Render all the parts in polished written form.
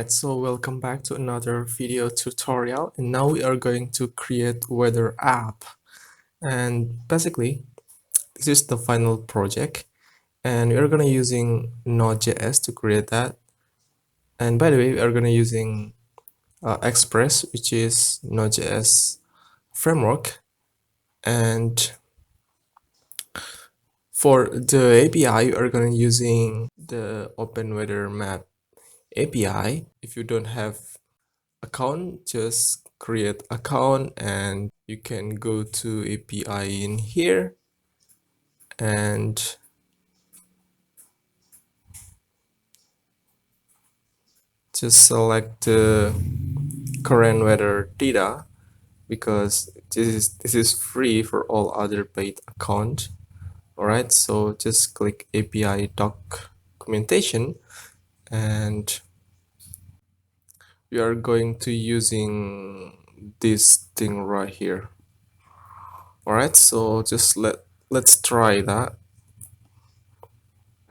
Alright, so welcome back to another video tutorial, and now we are going to create weather app. And basically this is the final project, and we are gonna using Node.js to create that. And by the way, we are gonna using Express, which is Node.js framework. And for the API, we are gonna using the Open Weather Map API. If you don't have account, just create account and you can go to API in here and just select the current weather data, because this is free for all other paid account. Alright, so just click API documentation and we are going to using this thing right here. Alright, so just let's try that.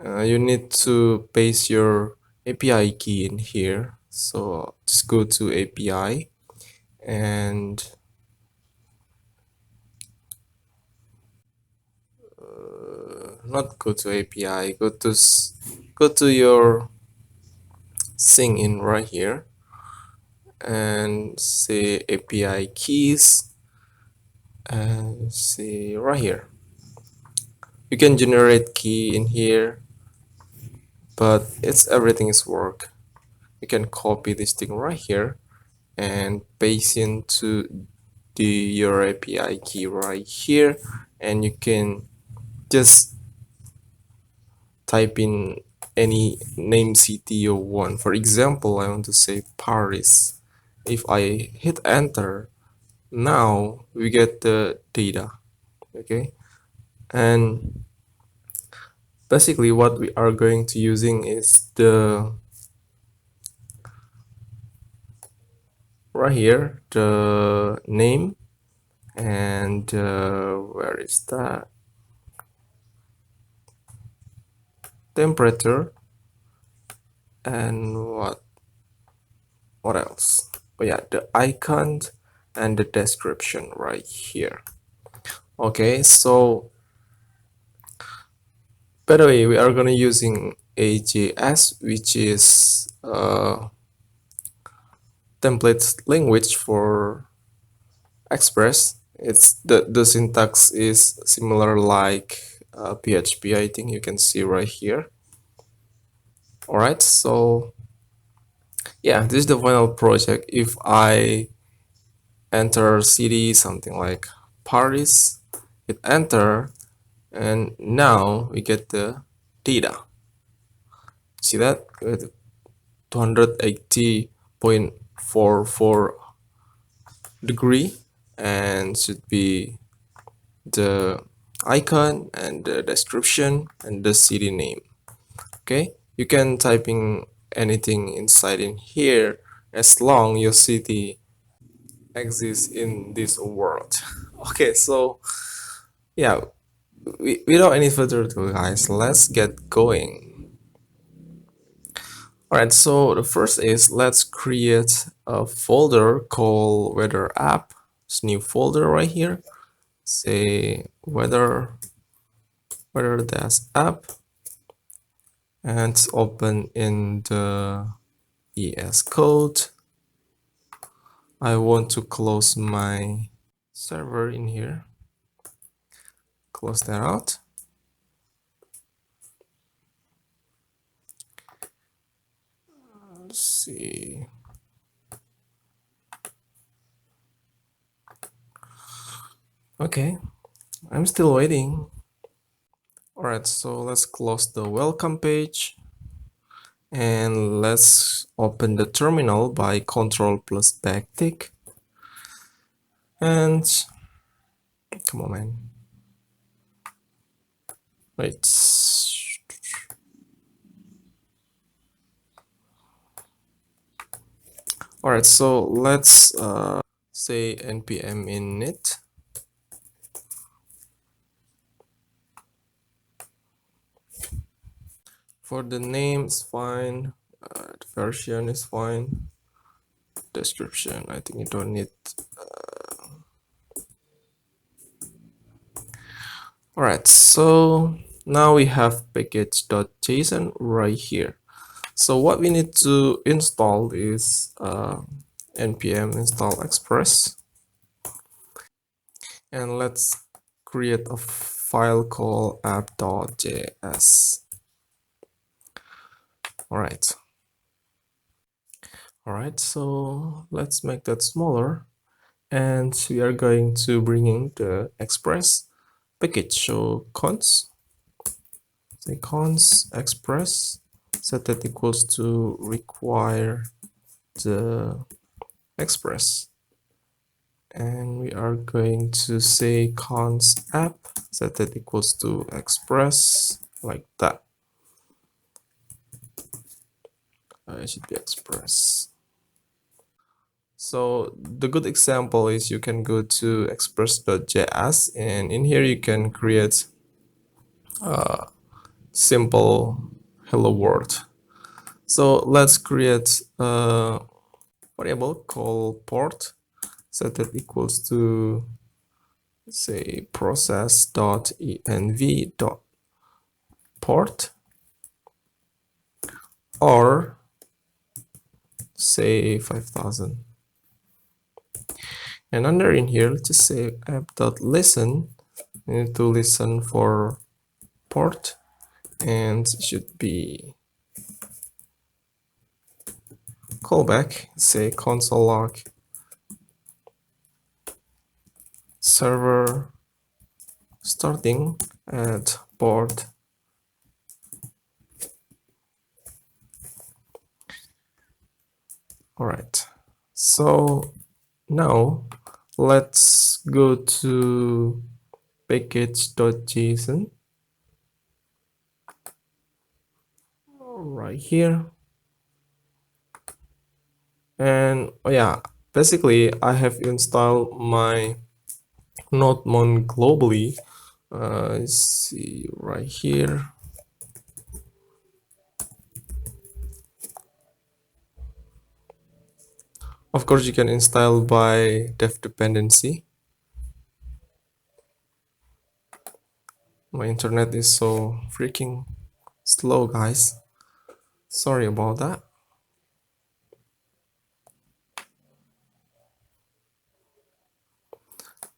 You need to paste your API key in here. So just go to API and not go to API, go to your thing in right here and say API keys and see right here. You can generate key in here, but everything is work. You can copy this thing right here and paste into your API key right here, and you can just type in any name city you want. For example, I want to say Paris. If I hit enter, now we get the data. Okay, and basically what we are going to using is the right here, the name, and where is that, temperature, and what else? Oh yeah, the icon and the description right here. Okay, so by the way, we are gonna using AJS, which is template language for Express. It's the syntax is similar like PHP. I think you can see right here. All right, so yeah, this is the final project. If I enter city, something like Paris, hit enter, and now we get the data. See that? 280.44 degree, and should be the icon and the description and the city name. Okay, you can type in anything inside in here as long your city exists in this world. Okay, so yeah, without any further ado, guys, let's get going. Alright, so the first is let's create a folder called weather app. It's new folder right here. Say weather dash app, and it's open in the ES Code. I want to close my server in here. Close that out. Let's see. Okay, I'm still waiting. Alright, so let's close the welcome page and let's open the terminal by Ctrl plus backtick. And come on, man. Wait. Alright, so let's say npm init. For the name, it's fine. The version is fine. Description, I think you don't need. All right, so now we have package.json right here. So what we need to install is npm install express, and let's create a file called app.js. All right. All right, so let's make that smaller, and we are going to bring in the express package. So const express, set that equals to require the express, and we are going to say const app, set that equals to express, like that. It should be express. So the good example is you can go to express.js, and in here you can create a simple hello world. So let's create a variable called port, set that equals to say process.env.port, or say 5000. And under in here, let's just say app.listen. You need to listen for port, and it should be callback, say console log server starting at port. All right, so now let's go to package.json right here. And oh yeah, basically I have installed my Node.mon globally. Let's see right here. Of course, you can install by dev dependency. My internet is so freaking slow, guys. Sorry about that.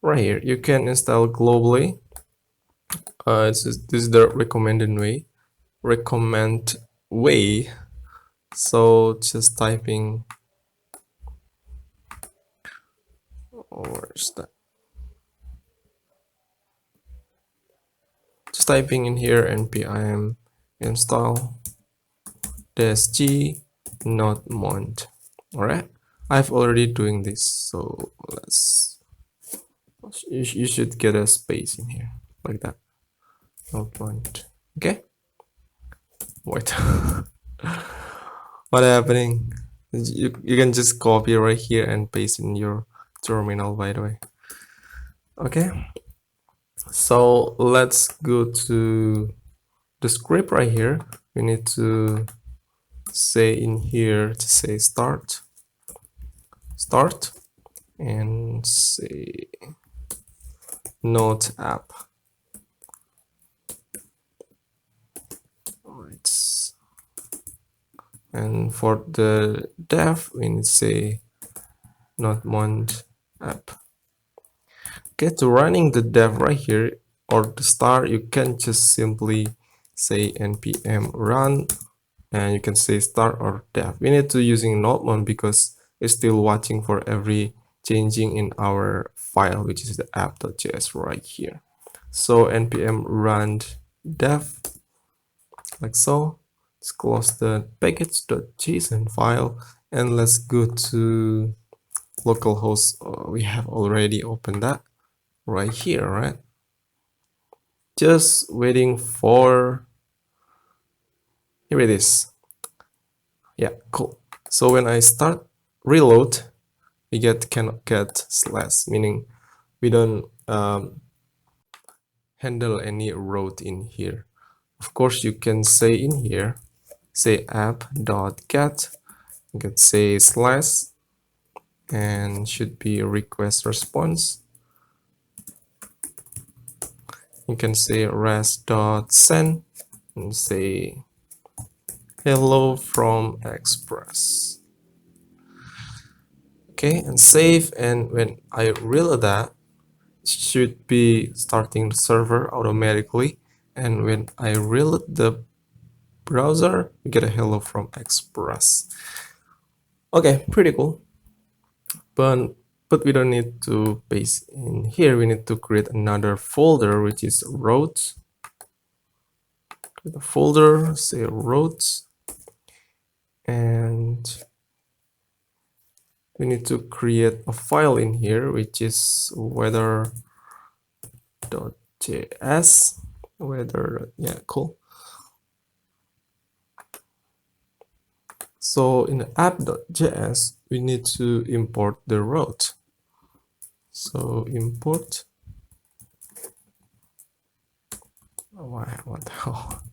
Right here, you can install globally. This is the recommend way. So just typing, where's that? Just typing in here npm install -g Node.mon. All right, I've already doing this, so you should get a space in here like that. Node.mon. Okay. Wait. What happening? You can just copy right here and paste in your terminal, by the way. Okay, so let's go to the script right here. We need to say in here to say start, and say node app. All right, and for the dev we need to say Node.mon app. Okay, to running the dev right here or the start, you can just simply say npm run, and you can say start or dev. We need to using Node.mon because it's still watching for every changing in our file, which is the app.js right here. So npm run dev, like so. Let's close the package.json file, and let's go to localhost. We have already opened that right here, right? Just waiting for, here it is. Yeah, cool. So when I start reload, we cannot get slash, meaning we don't handle any road in here. Of course, you can say in here say app.get, you can say slash, and should be a request response. You can say res.send and say hello from Express. Okay, and save, and when I reload that, it should be starting the server automatically, and when I reload the browser, we get a hello from Express. Okay, pretty cool. But we don't need to paste in here. We need to create another folder, which is roads. Create a folder, say roads, and we need to create a file in here, which is weather.js. Weather, yeah, cool. So in app.js, we need to import the road. So import. What the hell?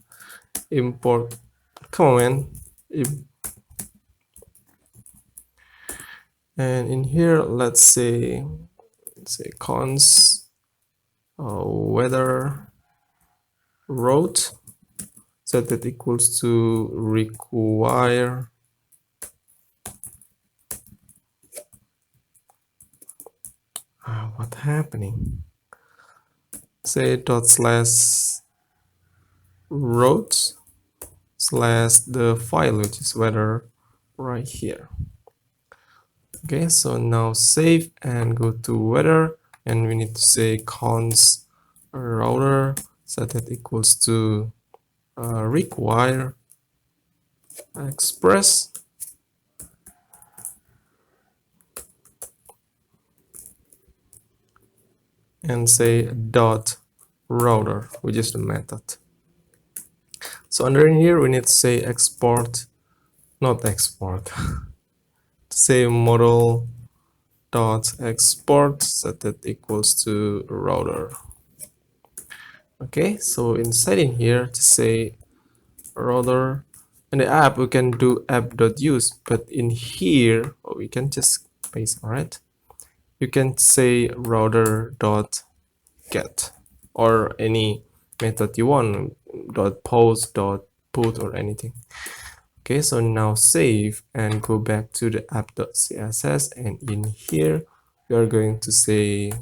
Import. Come on, man. And in here, let's say cons weather road, set that equals to require what happening? Say dot slash roads slash the file, which is weather right here. Okay, so now save and go to weather, and we need to say cons router, set that equals to require express, and say dot router, which is the method. So under in here, we need to say export, not export, say model dot export, set that equals to router. Okay, so inside in here to say router. In the app we can do app.use, but in here we can just paste. All right, you can say router.get or any method you want, .post, .put, or anything. Okay, so now save and go back to the app.css, and in here we are going to say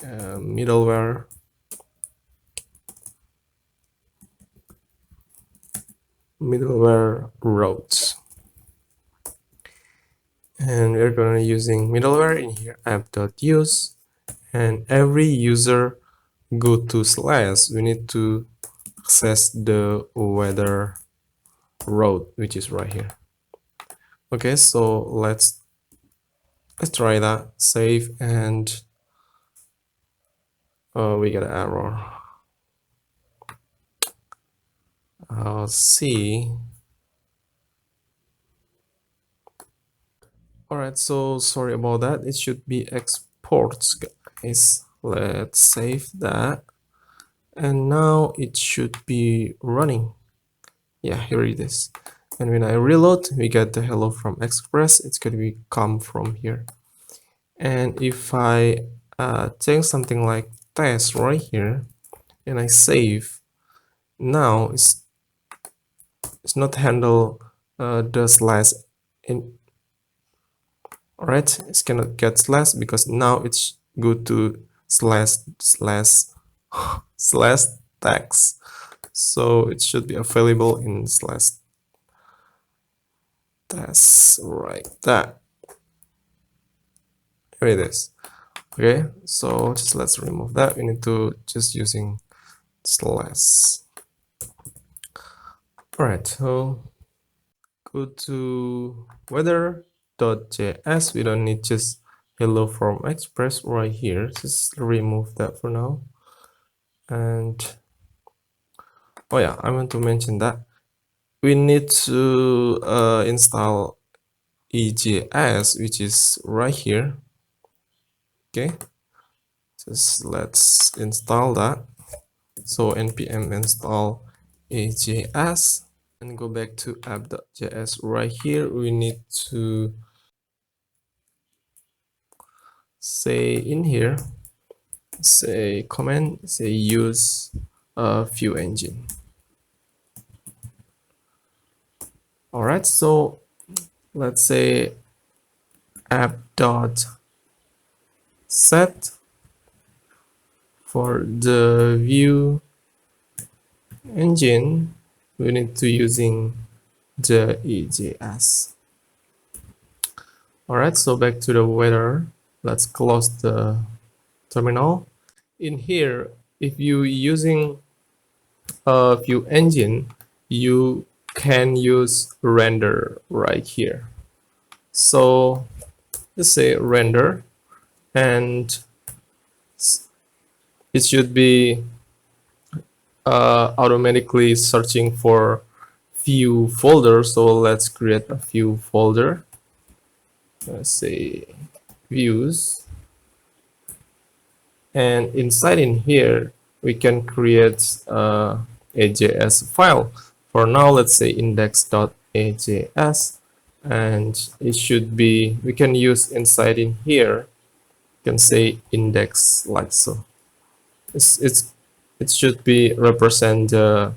middleware roads, and we're going to using middleware in here app.use, and every user go to slash, we need to access the weather road, which is right here. Okay, so let's try that. Save, and we get an error. I'll see. All right, so sorry about that. It should be exports, guys. Let's save that, and now it should be running. Yeah, here it is. And when I reload, we get the hello from Express. It's going to be come from here. And if I change something like test right here, and I save, now it's not handle the slash in. All right, it's cannot get slash because now it's go to slash slash text. So it should be available in slash text right there. Here it is. Okay, so just let's remove that. We need to just using slash. All right, so go to weather.js. We don't need just hello from Express right here. Just remove that for now. And oh yeah, I want to mention that we need to install EJS, which is right here. Okay, just let's install that. So npm install EJS, and go back to app.js. Right here we need to say in here, say comment, say use a view engine. All right, so let's say app.set for the view engine, we need to using the EJS. All right, so back to the weather. Let's close the terminal. In here, if you using a view engine, you can use render right here. So let's say render, and it should be automatically searching for view folder. So let's create a view folder. Let's say views, and inside in here we can create a AJS file. For now, let's say index.ajs, and it should be, we can use inside in here, you can say index like so. It should be represent the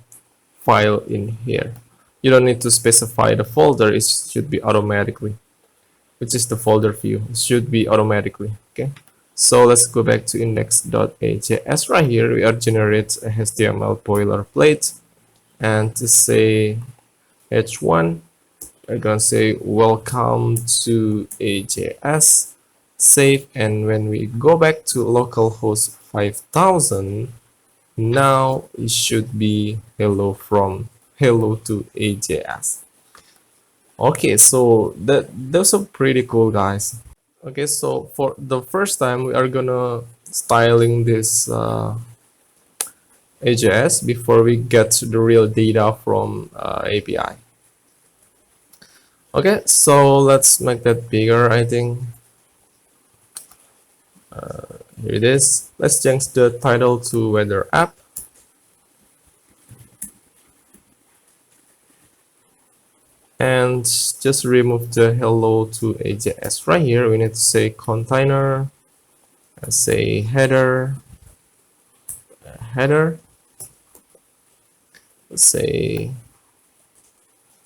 file in here. You don't need to specify the folder, it should be automatically, which is the folder view. It should be automatically. Okay, so let's go back to index.ajs. Right here we are generate a HTML boilerplate, and to say h1, we're gonna say welcome to AJS, save, and when we go back to localhost 5000, now it should be hello from hello to AJS. Okay, so those are pretty cool, guys. Okay, so for the first time we are gonna styling this AJS before we get to the real data from API. Okay, so let's make that bigger. I think here it is. Let's change the title to weather app. And just remove the hello to AJS. Right here we need to say container, say header, let's say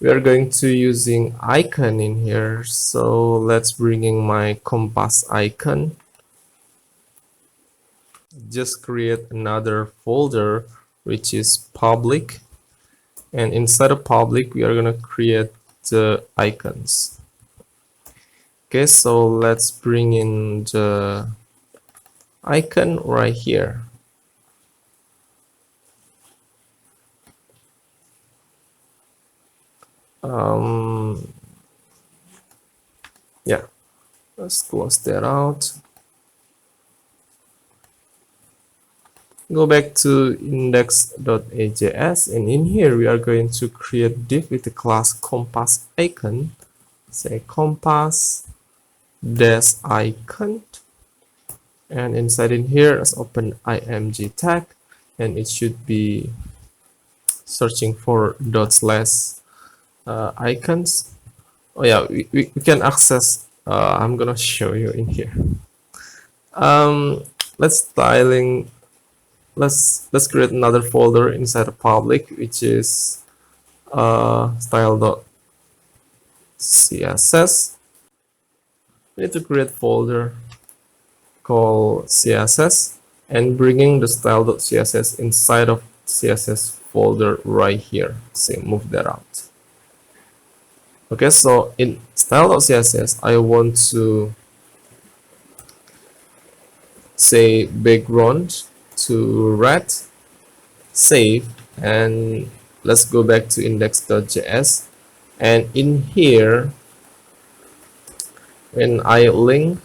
we are going to using icon in here, so let's bringing my compass icon. Just create another folder which is public, and inside of public we are going to create the icons. Okay, so let's bring in the icon right here. Yeah, let's close that out. Go back to index.ajs, and in here we are going to create div with the class compass icon. Say compass dash icon, and inside in here let's open img tag, and it should be searching for dot slash icons. Oh yeah, we can access, I'm gonna show you in here. Let's create another folder inside of public, which is style.css. We need to create folder called css, and bringing the style.css inside of css folder right here. So move that out. Okay, so in style.css I want to say background to red, save, and let's go back to index.js, and in here when I link,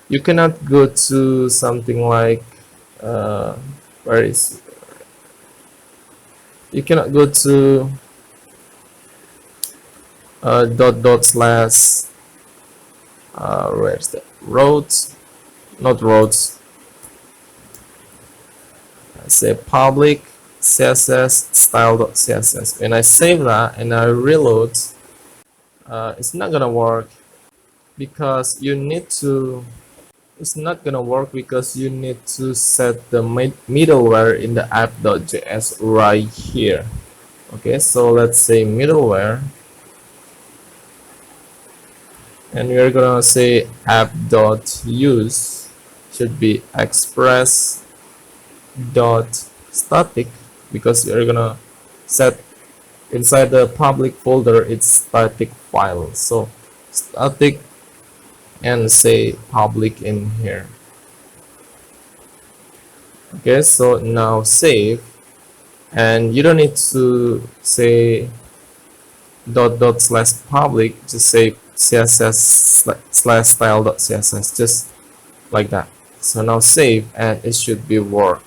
you cannot go to something like where is, you cannot go to dot slash where's that, roads, not roads, say public css style.css. When I save that and I reload, it's not gonna work because you need to. It's not gonna work because you need to set the middleware in the app.js right here. Okay, so let's say middleware, and we're gonna say app.use should be express.static, because we're gonna set inside the public folder it's static file. So static and say public in here. Okay, so now save, and you don't need to say dot slash public, just say css slash style.css, just like that. So now save, and it should be work.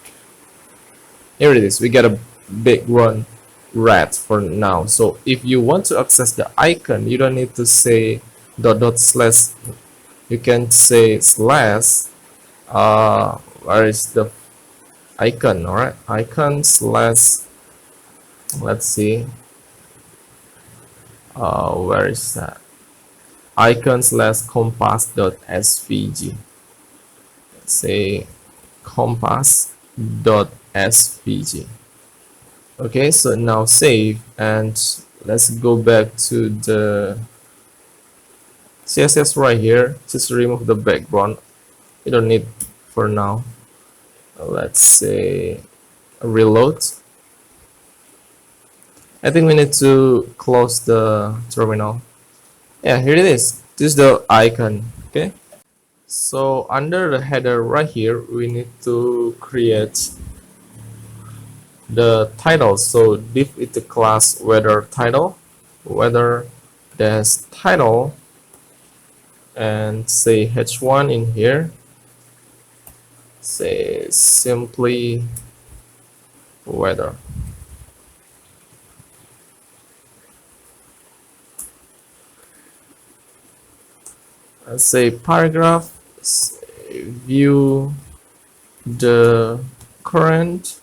Here it is. We got a big one red for now. So if you want to access the icon, you don't need to say dot slash. You can say slash. Where is the icon? All right, icon slash. Let's see. Where is that? Icon slash compass.svg. Let's say compass.svg. Okay, so now save, and let's go back to the CSS right here. Just remove the background. You don't need for now. Let's say reload. I think we need to close the terminal. Yeah, here it is. This is the icon. Okay, so under the header right here, we need to create the title. So div it the class weather title, weather dash title, and say h1 in here. Say simply weather. Let's say paragraph, view the current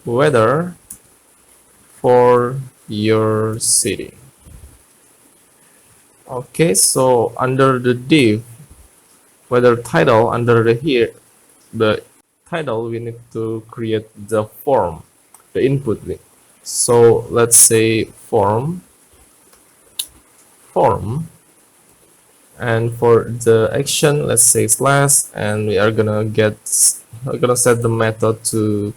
weather for your city. Okay, so under the div weather title, under the here the title, we need to create the form, the input. So let's say form, and for the action, let's say slash, and we're gonna set the method to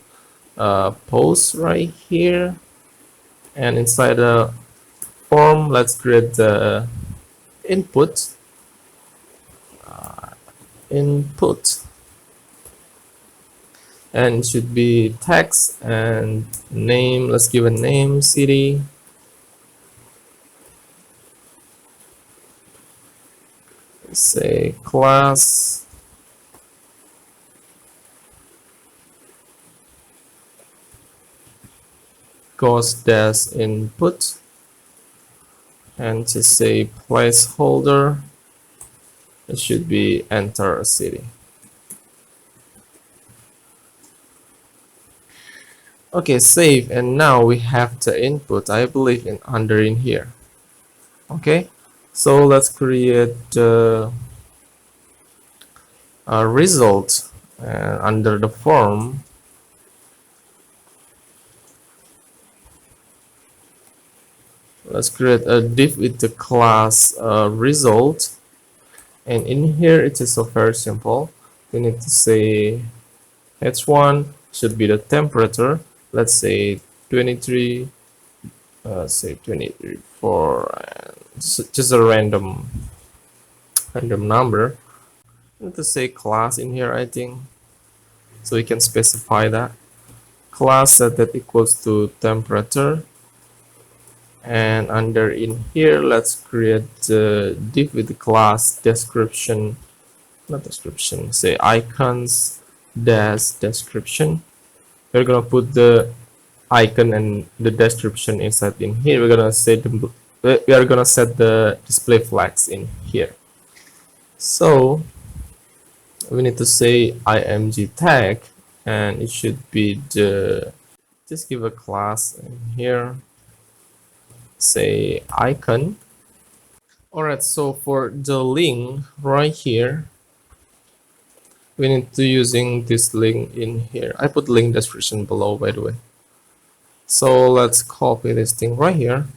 post right here, and inside the form, let's create the input, and it should be text and name. Let's give a name, city. Say class cost dash input, and just say placeholder. It should be enter a city. Okay, save, and now we have the input, I believe, in here. Okay, so let's create the result under the form. Let's create a div with the class result, and in here it is so very simple. We need to say h1 should be the temperature. Let's say 23, say 23 for just a random number. I need to say class in here, I think, so we can specify that class set that equals to temperature. And under in here, let's create the div with the class description, not description, say icons dash description. We're gonna put the icon and the description inside in here. We're gonna set the display flags in here. So we need to say img tag, and it should be the just give a class in here, say icon. All right, so for the link right here, we need to using this link in here. I put link description below, by the way. So let's copy this thing right here,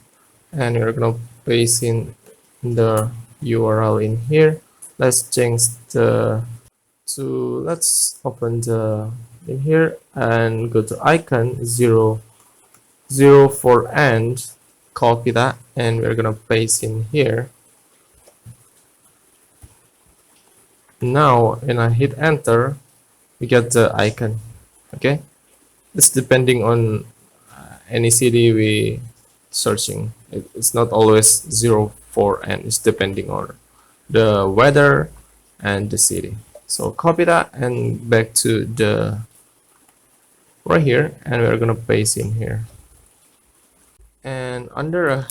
and we're gonna paste in the URL in here. Let's change the to, let's open the in here and go to icon 0 0 for end, copy that, and we're gonna paste in here. Now when I hit enter, we get the icon. Okay, it's depending on any city we searching. It's not always 0 for end, it's depending on the weather and the city. So copy that and back to the right here, and we're gonna paste in here. And under a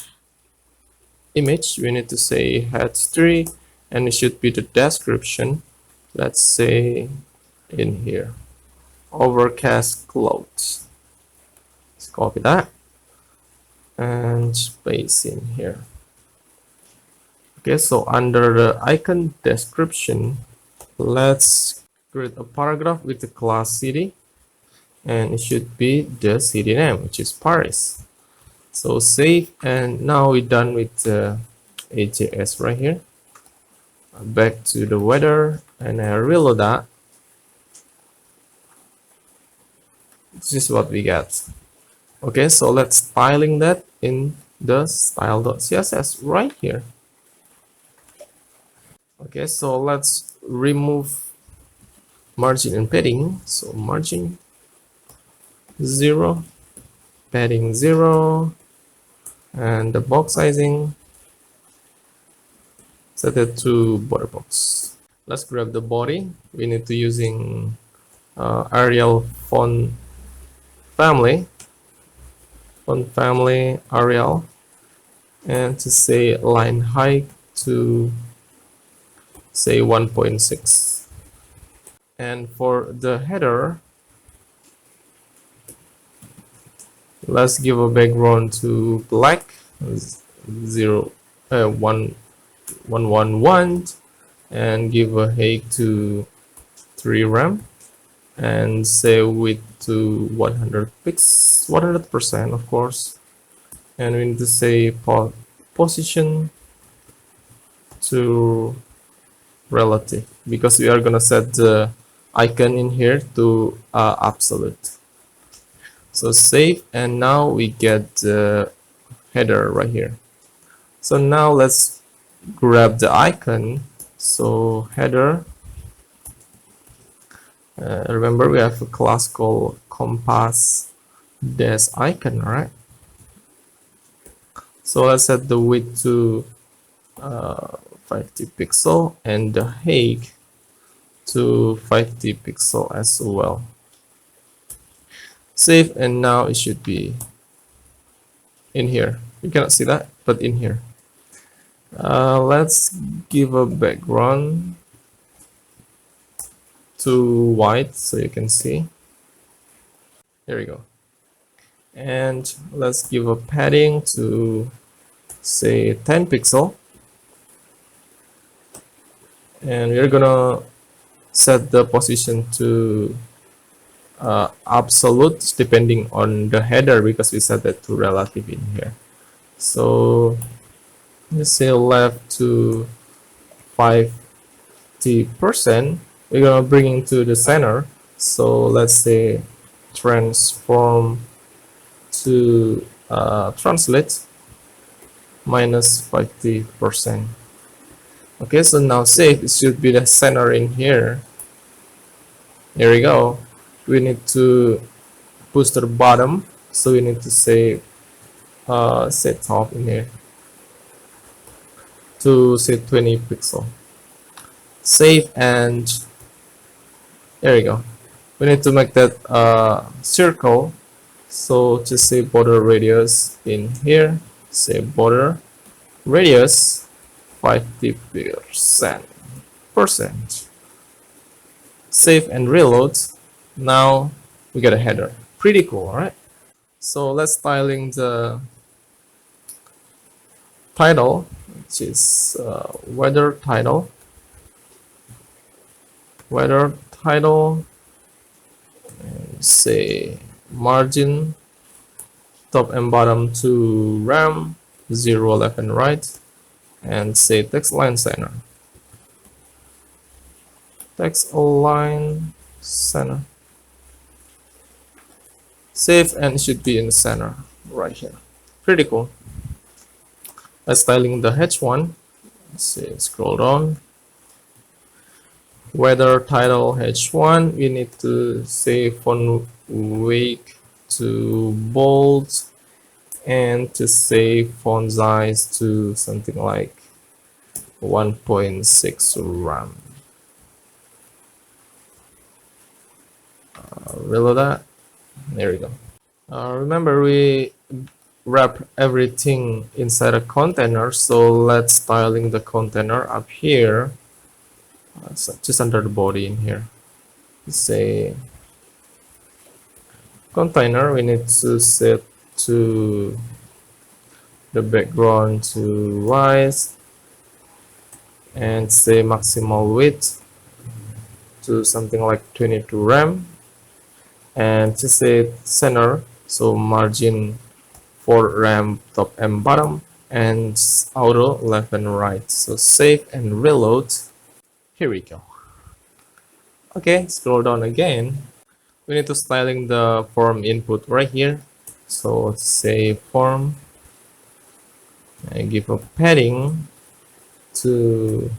image, we need to say head3, and it should be the description. Let's say in here, overcast clouds. Let's copy that and paste in here. Okay, so under the icon description, let's create a paragraph with the class city, and it should be the city name, which is Paris. So save, and now we're done with the AJS right here. Back to the weather, and I reload that. This is what we get. Okay, so let's styling that in the style.css right here. Okay, so let's remove margin and padding. So margin 0, padding 0, and the box sizing, set it to border box. Let's grab the body. We need to using Arial font family Arial, and to say line height to say 1.6. And for the header, let's give a background to black 111, and give a height to 3 rem, and say width to 100%, of course, and we need to say position to relative, because we are gonna set the icon in here to absolute. So save, and now we get the header right here. So now let's grab the icon. So header, remember we have a class called compass dash icon, right? So let's set the width to 50 pixel and the height to 50 pixel as well. Save, and now it should be in here. You cannot see that, but in here. Let's give a background to white so you can see. There we go. And let's give a padding to say 10 pixel. And we're gonna set the position to absolute depending on the header, because we set that to relative in here. So let's say left to 50%. We're gonna bring into the center. So let's say transform to translate minus 50%. Okay, so now save. It should be the center in here. Here we go. We need to push to the bottom, so we need to say set top in here to say 20 pixel. Save, and there we go. We need to make that circle, so just say border radius in here, say border radius 50%. Save and reload. Now we get a header. Pretty cool, right? So let's styling the title, which is weather title, and say margin top and bottom to RAM 0 left and right, and say text align center. Save, and it should be in the center right here. Pretty cool. Let's styling the H1. Let's see, scroll down. Weather title H1. We need to say font weight to bold, and to say font size to something like 1.6 RAM. Reload that. There we go. Remember, we wrap everything inside a container, so let's styling the container up here, so just under the body in here. Say container, we need to set to the background to white, and say maximal width to something like 22 RAM, and to say center, so margin for RAM top and bottom, and auto left and right. So save and reload. Here we go. Okay, scroll down again. We need to styling the form input right here. So say form, and give a padding to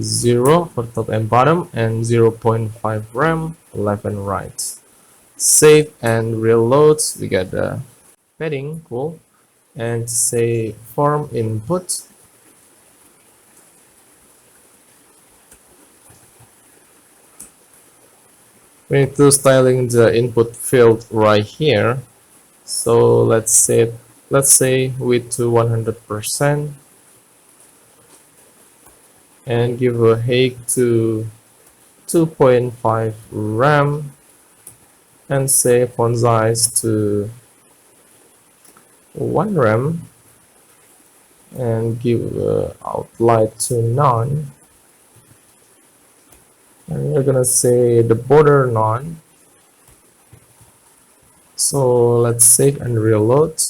0 for top and bottom, and 0.5 RAM left and right. Save and reload. We get the padding. Cool. And say form input, we need to styling the input field right here. So let's say width to 100%, and give a height to 2.5 RAM, and say font size to 1 RAM, and give outline to none, and we're gonna say the border none. So let's save and reload.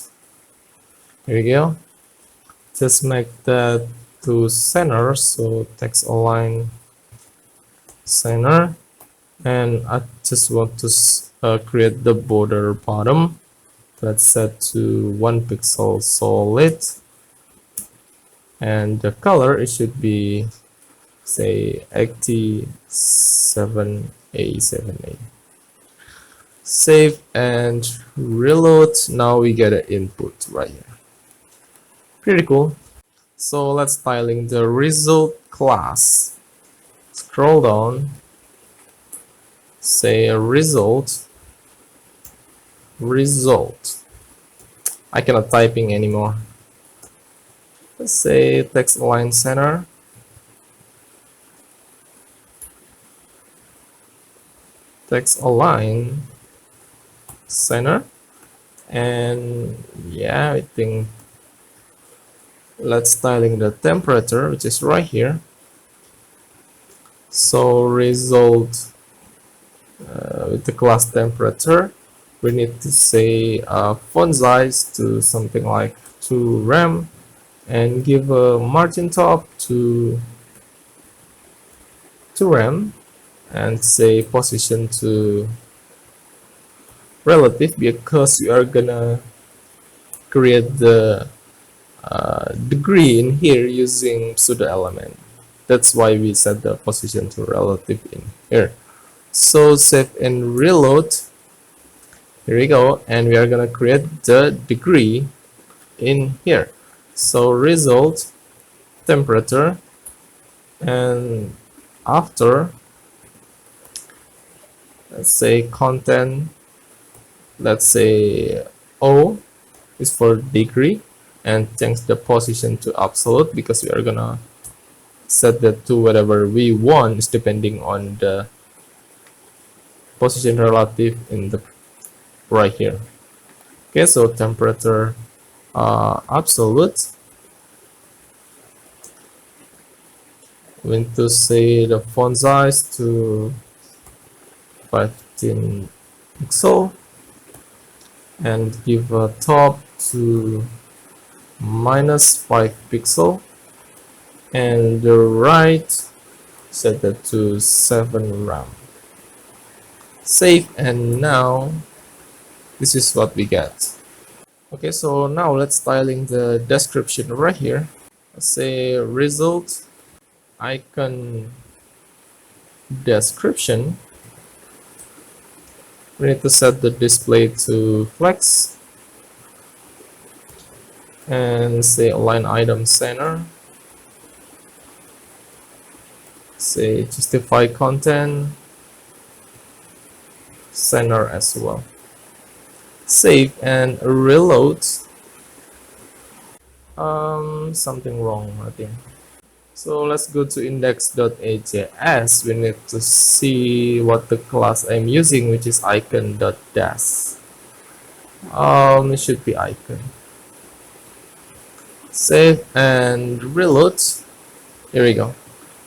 Here we go. Just make that to center, so text align center, and I just want to create the border bottom. Let's set to 1 pixel solid, and the color, it should be say 87A7A. Save and reload. Now we get an input right here. Pretty cool. So let's styling the result class. Scroll down, say result. I cannot typing anymore. Let's say text align center, text align center, and yeah, I think let's styling the temperature, which is right here. So result with the class temperature, we need to say font size to something like 2 RAM, and give a margin top to 2 RAM, and say position to relative, because you are gonna create the degree in here using pseudo element. That's why we set the position to relative in here. So save and reload. Here we go, and we are gonna create the degree in here. So result temperature, and after, let's say content, let's say O is for degree, and change the position to absolute, because we are gonna set that to whatever we want, is depending on the position relative in the right here. Okay, so temperature absolute. We need to say the font size to 15 pixel and give a top to -5 pixel and the right set that to 7 RAM. Save, and now this is what we get. Okay, so now let's styling the description right here. Let's say result icon description. We need to set the display to flex and say align item center. Say justify content center as well. Save and reload. Something wrong, I think. So let's go to index.ajs. We need to see what the class I'm using, which is icon.dash. It should be icon. Save and reload. Here we go.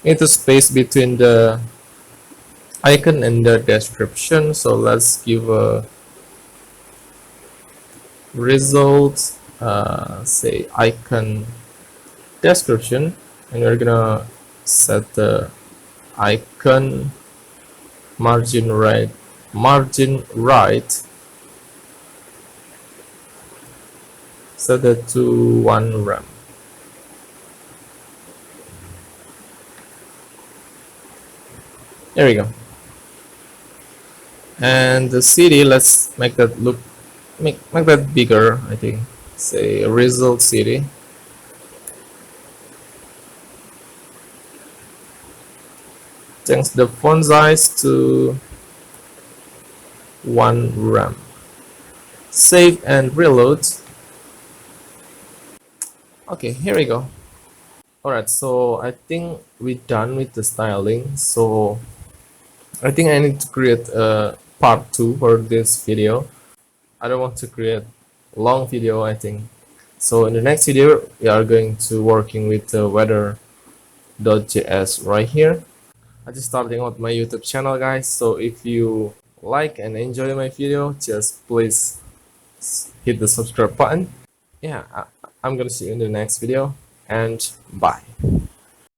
Need to space between the icon and the description. So let's give a result, say icon description, and we're gonna set the icon margin right set it to 1 RAM. There we go. And the city, let's make that look make that bigger. I think say result city. Change the font size to 1 RAM. Save and reload. Okay, here we go. Alright, so I think we're done with the styling. So I think I need to create a part 2 for this video. I don't want to create a long video, I think. So in the next video, we are going to working with the weather.js right here. I just starting out my YouTube channel, guys. So if you like and enjoy my video, just please hit the subscribe button. Yeah, I'm gonna see you in the next video, and bye.